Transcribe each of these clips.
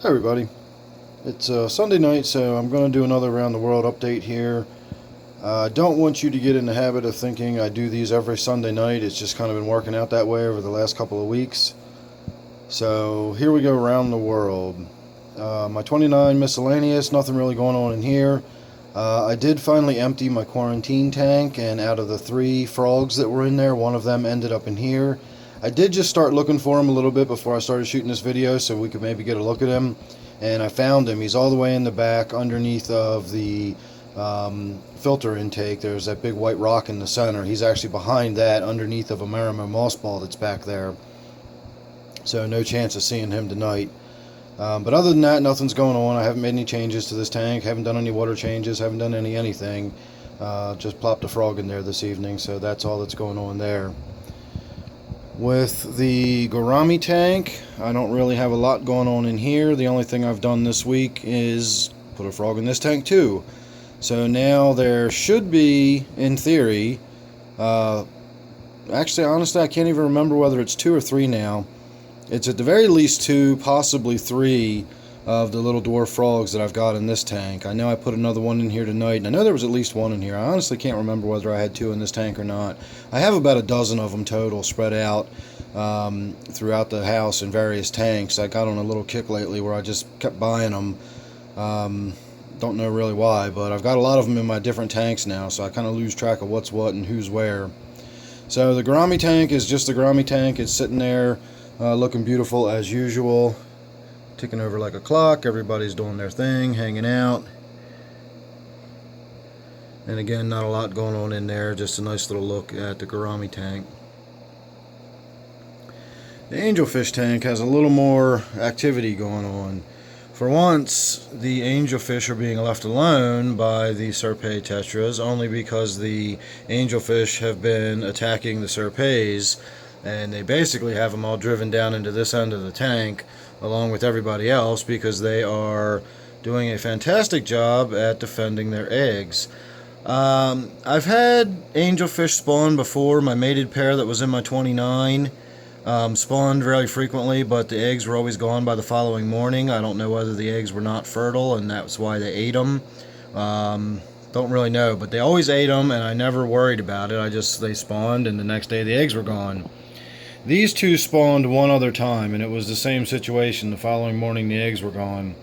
Hi everybody, it's Sunday night, so I'm going to do another around the world update here. I don't want you to get in the habit of thinking I do these every Sunday night. It's just kind of been working out that way over the last couple of weeks. So here we go around the world. My 29 miscellaneous, nothing really going on in here. I did finally empty my quarantine tank, and out of the 3 frogs that were in there, one of them ended up in here. I did just start looking for him a little bit before I started shooting this video so we could maybe get a look at him, and I found him. He's all the way in the back underneath of the filter intake. There's that big white rock in the center. He's actually behind that underneath of a Marimo moss ball that's back there, so no chance of seeing him tonight. But other than that, nothing's going on. I haven't made any changes to this tank, haven't done any water changes, haven't done anything. Just plopped a frog in there this evening, so that's all that's going on there. With the gourami tank, I don't really have a lot going on in here. The only thing I've done this week is put a frog in this tank too. So now there should be, in theory, actually honestly I can't even remember whether it's 2 or 3 now. It's at the very least 2, possibly 3 of the little dwarf frogs that I've got in this tank. I know I put another one in here tonight, and I know there was at least 1 in here. I honestly can't remember whether I had 2 in this tank or not. I have about a dozen of them total spread out throughout the house in various tanks. I got on a little kick lately where I just kept buying them. Don't know really why, but I've got a lot of them in my different tanks now, so I kind of lose track of what's what and who's where. So the gourami tank is just the gourami tank. It's sitting there looking beautiful as usual, ticking over like a clock. Everybody's doing their thing, hanging out. And again, not a lot going on in there, just a nice little look at the gourami tank. The angelfish tank has a little more activity going on. For once, the angelfish are being left alone by the Serpei tetras, only because the angelfish have been attacking the Serpeis, and they basically have them all driven down into this end of the tank along with everybody else because they are doing a fantastic job at defending their eggs. I've had angelfish spawn before. My mated pair that was in my 29 spawned very frequently, but the eggs were always gone by the following morning. I don't know whether the eggs were not fertile and that's why they ate them. Don't really know, but they always ate them and I never worried about it. They spawned and the next day the eggs were gone. These 2 spawned one other time, and it was the same situation. The following morning, the eggs were gone.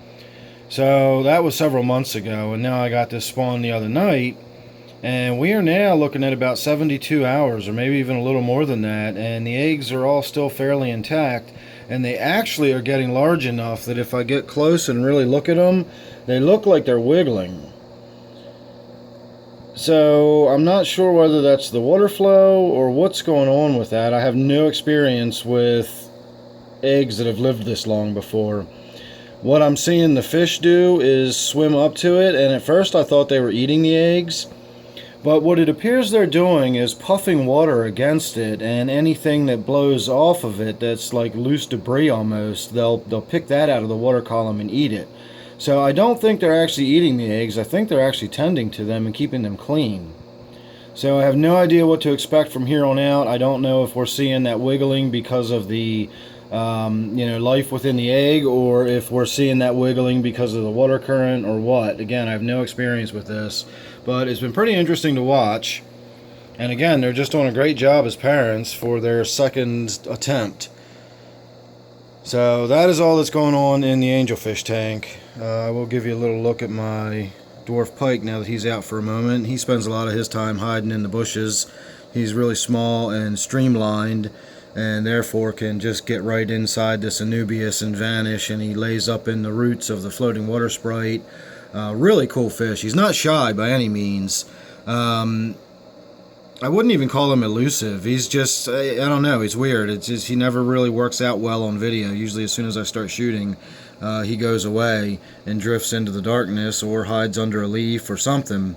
So that was several months ago, and now I got this spawn the other night, and we are now looking at about 72 hours, or maybe even a little more than that, and the eggs are all still fairly intact, and they actually are getting large enough that if I get close and really look at them, they look like they're wiggling. So I'm not sure whether that's the water flow or what's going on with that. I have no experience with eggs that have lived this long before. What I'm seeing the fish do is swim up to it, and at first I thought they were eating the eggs, but what it appears they're doing is puffing water against it, and anything that blows off of it that's like loose debris almost, they'll pick that out of the water column and eat it. So I don't think they're actually eating the eggs. I think they're actually tending to them and keeping them clean. So I have no idea what to expect from here on out. I don't know if we're seeing that wiggling because of the life within the egg, or if we're seeing that wiggling because of the water current or what. Again, I have no experience with this, but it's been pretty interesting to watch. And again, they're just doing a great job as parents for their second attempt. So that is all that's going on in the angelfish tank. I will give you a little look at my dwarf pike now that he's out for a moment. He spends a lot of his time hiding in the bushes. He's really small and streamlined, and therefore can just get right inside this Anubias and vanish, and he lays up in the roots of the floating water sprite. Really cool fish. He's not shy by any means. I wouldn't even call him elusive. He's just, I don't know, he's weird. It's just, he never really works out well on video. Usually as soon as I start shooting, he goes away and drifts into the darkness or hides under a leaf or something.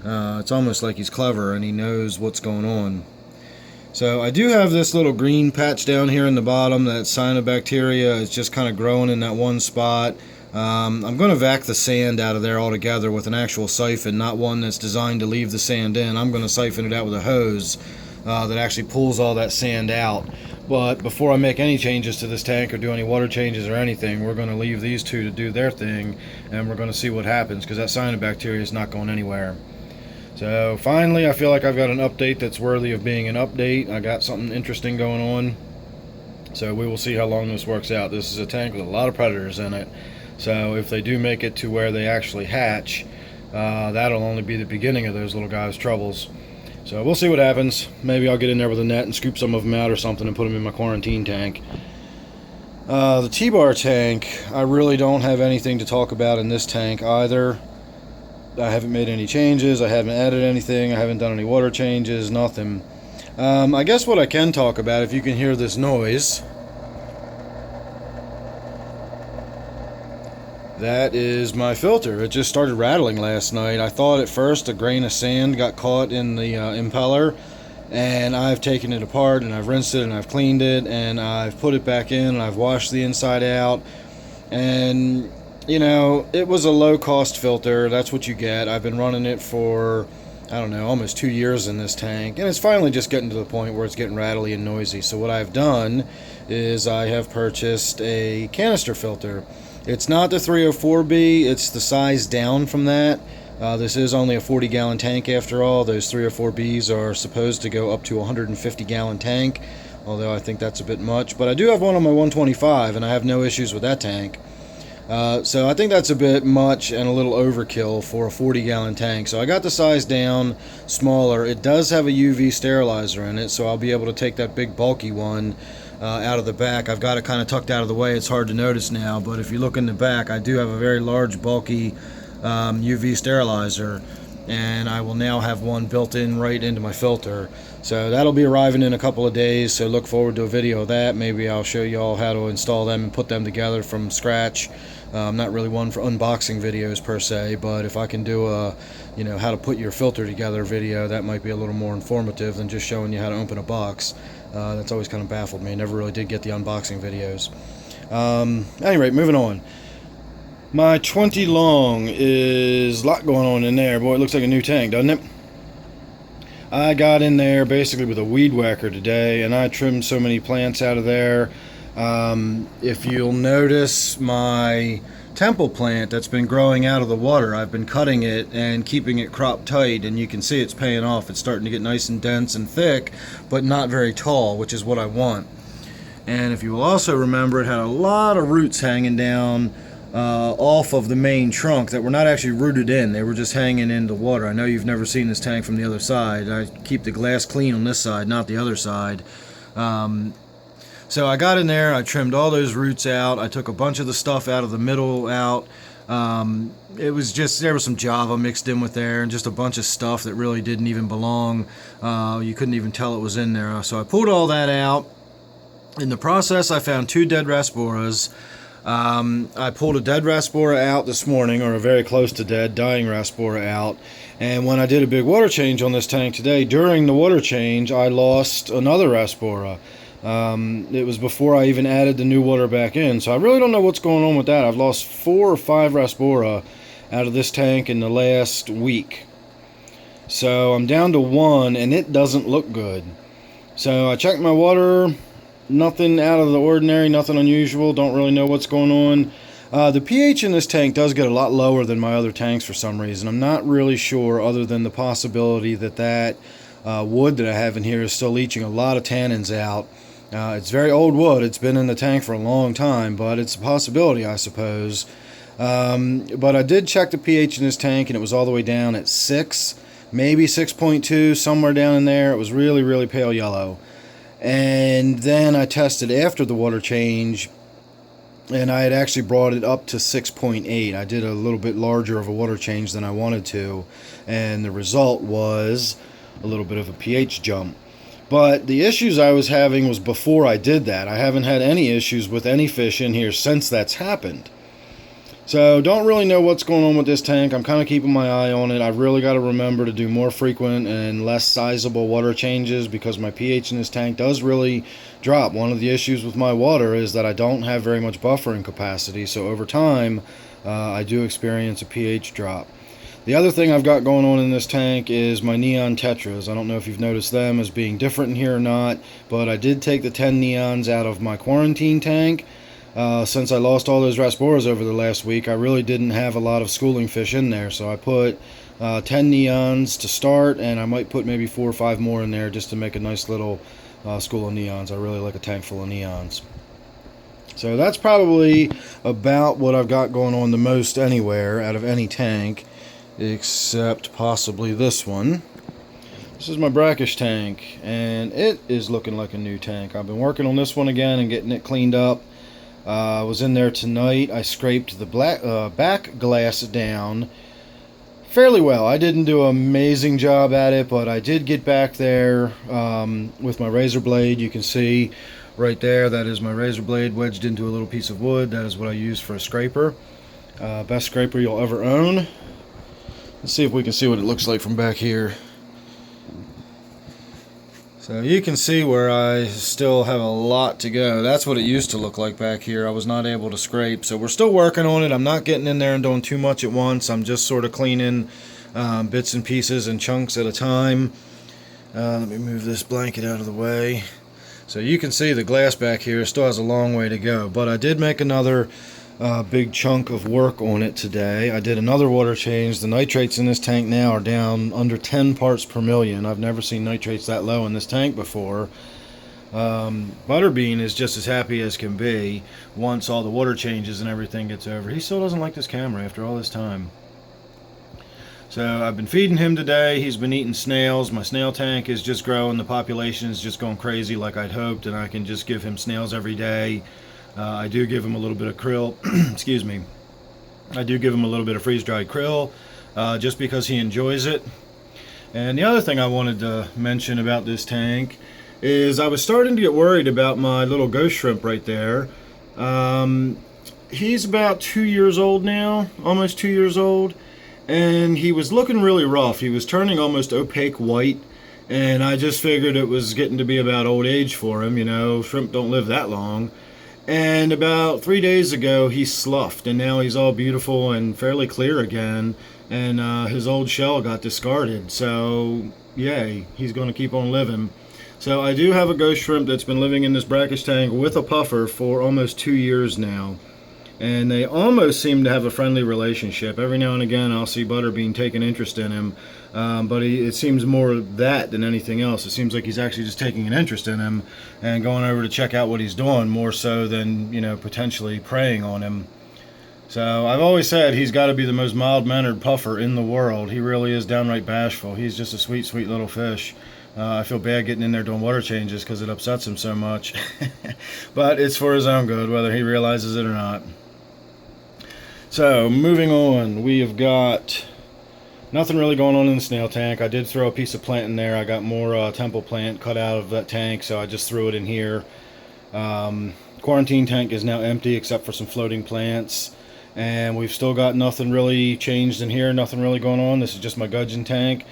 It's almost like he's clever and he knows what's going on. So I do have this little green patch down here in the bottom. That cyanobacteria is just kind of growing in that one spot. I'm going to vac the sand out of there altogether with an actual siphon, not one that's designed to leave the sand in. I'm going to siphon it out with a hose that actually pulls all that sand out. But before I make any changes to this tank or do any water changes or anything, we're going to leave these two to do their thing, and we're going to see what happens, because that cyanobacteria is not going anywhere. So finally, I feel like I've got an update that's worthy of being an update. I got something interesting going on. So we will see how long this works out. This is a tank with a lot of predators in it. So if they do make it to where they actually hatch, that'll only be the beginning of those little guys' troubles. So we'll see what happens. Maybe I'll get in there with a net and scoop some of them out or something and put them in my quarantine tank. The T-bar tank, I really don't have anything to talk about in this tank either. I haven't made any changes. I haven't added anything. I haven't done any water changes. Nothing. I guess what I can talk about, if you can hear this noise, that is my filter. It just started rattling last night. I thought at first a grain of sand got caught in the impeller, and I've taken it apart and I've rinsed it and I've cleaned it and I've put it back in and I've washed the inside out, and you know, it was a low cost filter. That's what you get. I've been running it for, I don't know, almost 2 years in this tank, and it's finally just getting to the point where it's getting rattly and noisy. So what I've done is I have purchased a canister filter. It's not the 304B, it's the size down from that. This is only a 40-gallon tank after all. Those 304Bs are supposed to go up to a 150-gallon tank, although I think that's a bit much. But I do have one on my 125, and I have no issues with that tank. So I think that's a bit much and a little overkill for a 40-gallon tank. So I got the size down smaller. It does have a UV sterilizer in it, so I'll be able to take that big bulky one out of the back. I've got it kind of tucked out of the way. It's hard to notice now, but if you look in the back, I do have a very large, bulky UV sterilizer, and I will now have one built in right into my filter. So that'll be arriving in a couple of days, so look forward to a video of that. Maybe I'll show you all how to install them and put them together from scratch. I'm not really one for unboxing videos per se, but if I can do a, you know, how to put your filter together video, that might be a little more informative than just showing you how to open a box. That's always kind of baffled me. I never really did get the unboxing videos. Anyway, moving on. My 20 long is a lot going on in there. Boy, it looks like a new tank, doesn't it? I got in there basically with a weed whacker today, and I trimmed so many plants out of there. If you'll notice, my temple plant that's been growing out of the water, I've been cutting it and keeping it crop tight, and you can see it's paying off. It's starting to get nice and dense and thick, but not very tall, which is what I want. And if you will also remember, it had a lot of roots hanging down off of the main trunk that were not actually rooted in. They were just hanging in the water. I know you've never seen this tank from the other side. I keep the glass clean on this side, not the other side. So I got in there, I trimmed all those roots out, I took a bunch of the stuff out of the middle out. It was just, there was some Java mixed in with there and just a bunch of stuff that really didn't even belong. You couldn't even tell it was in there. So I pulled all that out. In the process, I found 2 dead Rasboras. I pulled a dead Rasbora out this morning, or a very close to dead, dying Rasbora out. And when I did a big water change on this tank today, during the water change, I lost another Rasbora. It was before I even added the new water back in, so I really don't know what's going on with that. I've lost 4 or 5 Rasbora out of this tank in the last week. So I'm down to 1, and it doesn't look good. So I checked my water. Nothing out of the ordinary, nothing unusual. Don't really know what's going on. The pH in this tank does get a lot lower than my other tanks for some reason. I'm not really sure, other than the possibility that wood that I have in here is still leaching a lot of tannins out. It's very old wood. It's been in the tank for a long time, but it's a possibility, I suppose. But I did check the pH in this tank, and it was all the way down at 6, maybe 6.2, somewhere down in there. It was really, really pale yellow. And then I tested after the water change, and I had actually brought it up to 6.8. I did a little bit larger of a water change than I wanted to, and the result was a little bit of a pH jump. But the issues I was having was before I did that. I haven't had any issues with any fish in here since that's happened. So don't really know what's going on with this tank. I'm kind of keeping my eye on it. I've really got to remember to do more frequent and less sizable water changes, because my pH in this tank does really drop. One of the issues with my water is that I don't have very much buffering capacity, so over time I do experience a pH drop. The other thing I've got going on in this tank is my neon tetras. I don't know if you've noticed them as being different in here or not, but I did take the 10 neons out of my quarantine tank. Since I lost all those rasboras over the last week, I really didn't have a lot of schooling fish in there, so I put 10 neons to start, and I might put maybe 4 or 5 more in there just to make a nice little school of neons. I really like a tank full of neons. So that's probably about what I've got going on the most anywhere out of any tank, except possibly this one. This is my brackish tank, and it is looking like a new tank. I've been working on this one again and getting it cleaned up. I was in there tonight. I scraped the back glass down fairly well. I didn't do an amazing job at it, but I did get back there with my razor blade. You can see right there, that is my razor blade wedged into a little piece of wood. That is what I use for a scraper. Best scraper you'll ever own. Let's see if we can see what it looks like from back here. So you can see where I still have a lot to go. That's what it used to look like back here. I was not able to scrape. So we're still working on it. I'm not getting in there and doing too much at once. I'm just sort of cleaning bits and pieces and chunks at a time. Let me move this blanket out of the way. So you can see the glass back here still has a long way to go. But I did make another big chunk of work on it today. I did another water change. The nitrates in this tank now are down under 10 parts per million. I've never seen nitrates that low in this tank before. Butterbean is just as happy as can be once all the water changes and everything gets over. He still doesn't like this camera after all this time. So I've been feeding him today. He's been eating snails. My snail tank is just growing. The population is just going crazy like I'd hoped, and I can just give him snails every day. I do give him a little bit of krill. Excuse me. I do give him a little bit of freeze-dried krill just because he enjoys it. And the other thing I wanted to mention about this tank is I was starting to get worried about my little ghost shrimp right there. He's about 2 years old now, almost 2 years old. And he was looking really rough. He was turning almost opaque white, and I just figured it was getting to be about old age for him. You know, shrimp don't live that long. And about 3 days ago, he sloughed, and now he's all beautiful and fairly clear again, and his old shell got discarded. So, yay, he's going to keep on living. So I do have a ghost shrimp that's been living in this brackish tank with a puffer for almost 2 years now. And they almost seem to have a friendly relationship. Every now and again I'll see Butterbean taking interest in him, but it seems more that than anything else. It seems like he's actually just taking an interest in him and going over to check out what he's doing, more so than, you know, potentially preying on him. So I've always said he's got to be the most mild-mannered puffer in the world. He really is downright bashful. He's just a sweet, sweet little fish. I feel bad getting in there doing water changes because it upsets him so much. But it's for his own good, whether he realizes it or not. So, moving on, we have got nothing really going on in the snail tank. I did throw a piece of plant in there. I got more temple plant cut out of that tank, so I just threw it in here. Quarantine tank is now empty except for some floating plants. And we've still got nothing really changed in here, nothing really going on. This is just my gudgeon tank.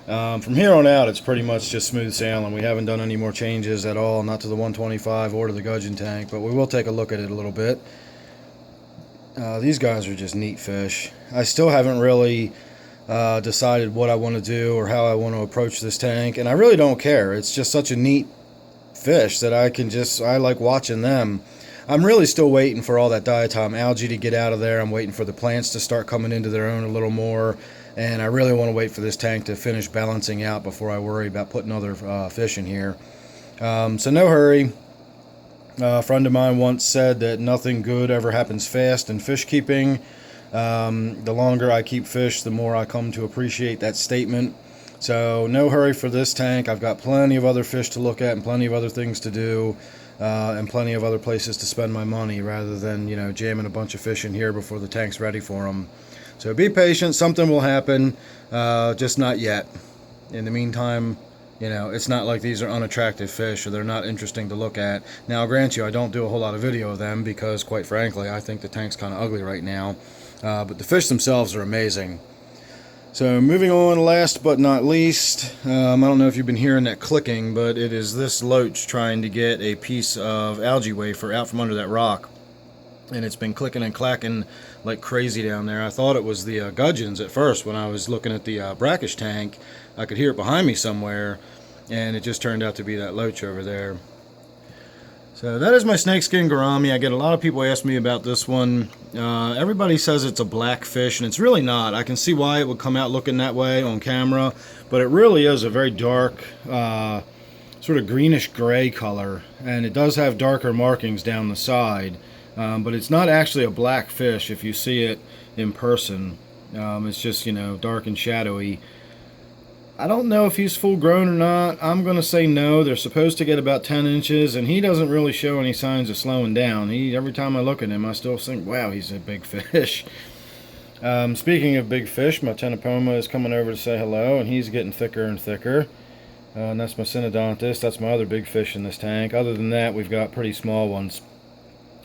From here on out, it's pretty much just smooth sailing. We haven't done any more changes at all, not to the 125 or to the gudgeon tank, but we will take a look at it a little bit. These guys are just neat fish. I still haven't really decided what I want to do or how I want to approach this tank, and I really don't care. It's just such a neat fish that I like watching them. I'm really still waiting for all that diatom algae to get out of there. I'm waiting for the plants to start coming into their own a little more, and I really want to wait for this tank to finish balancing out before I worry about putting other fish in here. So no hurry. A friend of mine once said that nothing good ever happens fast in fish keeping. The longer I keep fish, the more I come to appreciate that statement. So no hurry for this tank. I've got plenty of other fish to look at and plenty of other things to do, and plenty of other places to spend my money rather than, you know, jamming a bunch of fish in here before the tank's ready for them. So be patient. Something will happen, just not yet. In the meantime, you know, it's not like these are unattractive fish or they're not interesting to look at. Now, I'll grant you, I don't do a whole lot of video of them because, quite frankly, I think the tank's kind of ugly right now. But the fish themselves are amazing. So, moving on, last but not least, I don't know if you've been hearing that clicking, but it is this loach trying to get a piece of algae wafer out from under that rock. and it's been clicking and clacking like crazy down there. I thought it was the gudgeons at first when I was looking at the brackish tank. I could hear it behind me somewhere, and it just turned out to be that loach over there. So that is my snakeskin gourami. I get a lot of people ask me about this one. Everybody says it's a black fish, and it's really not. I can see why it would come out looking that way on camera, but it really is a very dark, sort of greenish gray color, and it does have darker markings down the side, but it's not actually a black fish if you see it in person. It's just, you know, dark and shadowy. I don't know if he's full grown or not. I'm going to say no. They're supposed to get about 10 inches, and he doesn't really show any signs of slowing down. Every time I look at him, I still think, wow, he's a big fish. Speaking of big fish, my Tenopoma is coming over to say hello, and he's getting thicker and thicker. And that's my Synodontis. That's my other big fish in this tank. Other than that, we've got pretty small ones.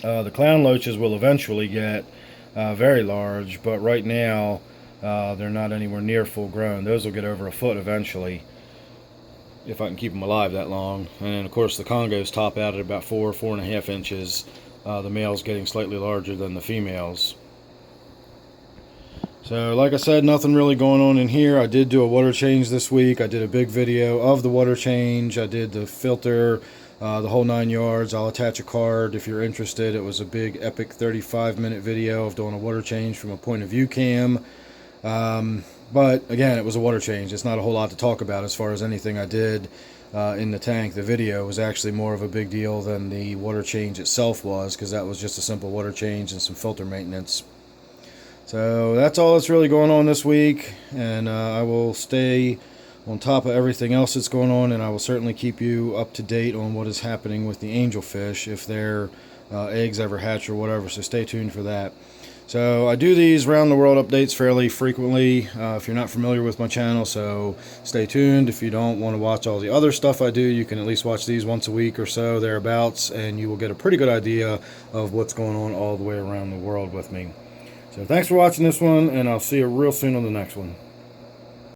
The clown loaches will eventually get very large, but right now, they're not anywhere near full grown. Those will get over a foot eventually, if I can keep them alive that long. And then, of course, the Congos top out at about 4.5 inches. The males getting slightly larger than the females. So, like I said, nothing really going on in here. I did do a water change this week. I did a big video of the water change. I did the filter, the whole 9 yards. I'll attach a card if you're interested. It was a big, epic 35-minute video of doing a water change from a point of view cam. But again, it was a water change. It's not a whole lot to talk about as far as anything I did in the tank. The video was actually more of a big deal than the water change itself was, because that was just a simple water change and some filter maintenance. So that's all that's really going on this week, and I will stay on top of everything else that's going on, and I will certainly keep you up to date on what is happening with the angelfish, if their eggs ever hatch or whatever, so stay tuned for that. So I do these round the world updates fairly frequently, if you're not familiar with my channel, so stay tuned. If you don't want to watch all the other stuff I do, you can at least watch these once a week or so, thereabouts, and you will get a pretty good idea of what's going on all the way around the world with me. So thanks for watching this one, and I'll see you real soon on the next one.